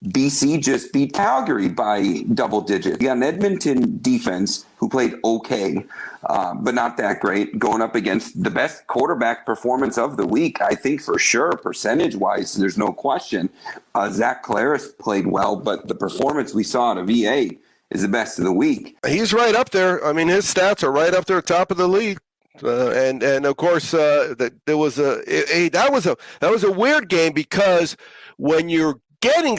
BC just beat Calgary by double digits. You got an Edmonton defense who played okay, but not that great, going up against the best quarterback performance of the week, I think for sure, percentage-wise, there's no question. Zach Claris played well, but the performance we saw at a VA is the best of the week. He's right up there. I mean, his stats are right up there, top of the league. And of course, that was a weird game because when you're given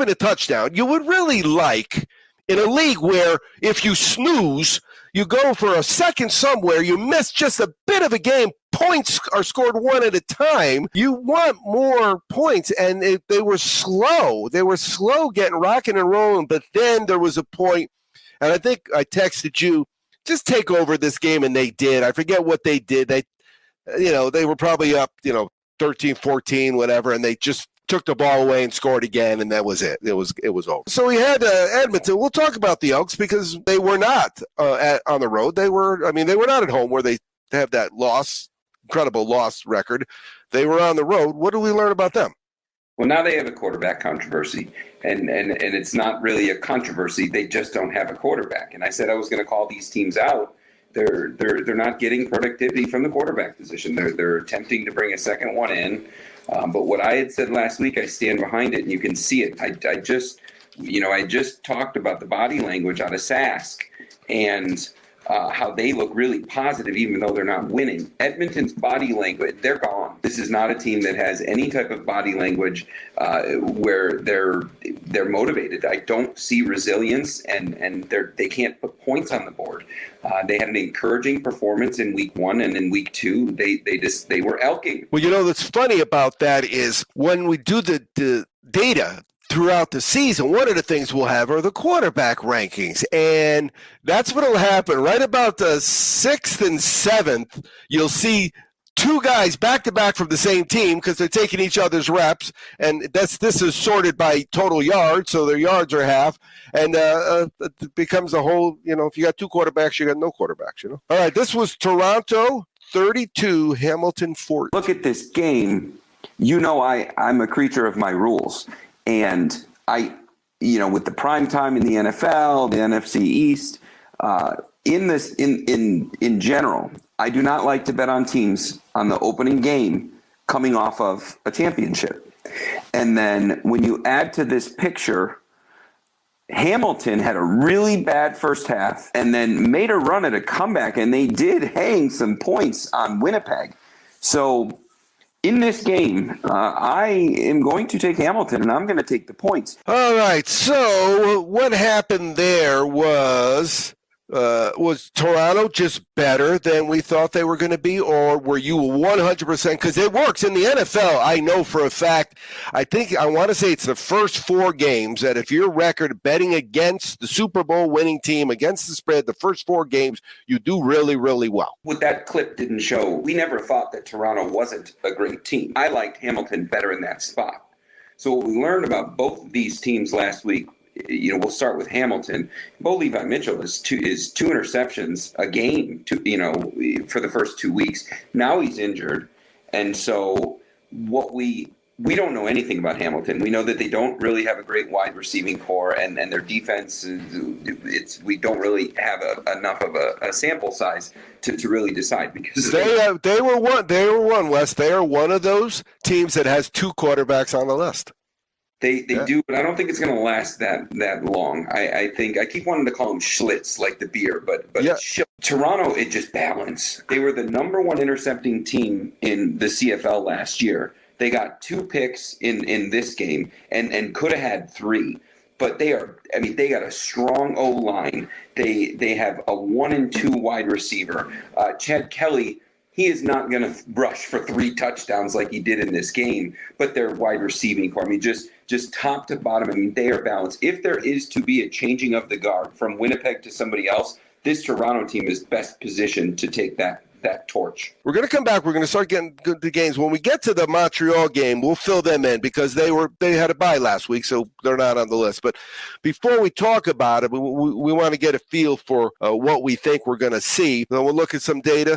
a touchdown, you would really like in a league where if you snooze, you go for a second somewhere, you miss just a bit of a game, points are scored one at a time. You want more points, and they were slow. They were slow getting rocking and rolling, but then there was a point, and I think I texted you, just take over this game, and they did. I forget what they did. They were probably up, 13-14, whatever, and they just took the ball away and scored again, and that was it. It was over. So we had Edmonton. We'll talk about the Elks because they were not on the road. They were not at home where they have that incredible loss record. They were on the road. What do we learn about them? Well, now they have a quarterback controversy, and it's not really a controversy. They just don't have a quarterback. And I said I was going to call these teams out. They're not getting productivity from the quarterback position. They're attempting to bring a second one in. But what I had said last week, I stand behind it, and you can see it. I just talked about the body language out of Sask and how they look really positive even though they're not winning. Edmonton's body language, they're gone. This is not a team that has any type of body language where they're motivated. I don't see resilience, and they can't put points on the board. They had an encouraging performance in week 1, and in week 2, they were elking. Well, that's funny about that is when we do the data throughout the season, one of the things we'll have are the quarterback rankings, and that's what will happen. Right about the 6th and 7th, you'll see two guys back-to-back from the same team because they're taking each other's reps, and this is sorted by total yards, so their yards are half, and it becomes a whole, if you got two quarterbacks, you got no quarterbacks, All right, this was Toronto 32, Hamilton 14. Look at this game. I'm a creature of my rules. And with the prime time in the NFL, the NFC East, in general, I do not like to bet on teams on the opening game coming off of a championship. And then when you add to this picture, Hamilton had a really bad first half and then made a run at a comeback, and they did hang some points on Winnipeg. So in this game, I am going to take Hamilton, and I'm going to take the points. All right, so what happened there was Toronto just better than we thought they were going to be, or were you 100%? Because it works in the NFL. I know for a fact. I want to say it's the first 4 games that if your record betting against the Super Bowl winning team against the spread, the first 4 games, you do really, really well. What that clip didn't show, we never thought that Toronto wasn't a great team. I liked Hamilton better in that spot. So what we learned about both of these teams last week, we'll start with Hamilton. Bo Levi Mitchell is two interceptions a game, for the first 2 weeks. Now he's injured. And so what we don't know anything about Hamilton. We know that they don't really have a great wide receiving core, and their defense, we don't really have enough of a sample size to really decide. Because they were one, Wes. They are one of those teams that has 2 quarterbacks on the list. They do, but I don't think it's going to last that long. I think I keep wanting to call them Schlitz, like the beer, but yeah. Toronto, it just balanced. They were the number 1 intercepting team in the CFL last year. They got 2 picks in this game and could have had 3. But they got a strong O-line. They have a 1 and 2 wide receiver. Chad Kelly, he is not going to rush for 3 touchdowns like he did in this game, but their wide receiving core, just top to bottom, they are balanced. If there is to be a changing of the guard from Winnipeg to somebody else, this Toronto team is best positioned to take that torch. We're going to come back. We're going to start getting the games. When we get to the Montreal game, we'll fill them in because they had a bye last week, so they're not on the list. But before we talk about it, we want to get a feel for what we think we're going to see. Then we'll look at some data.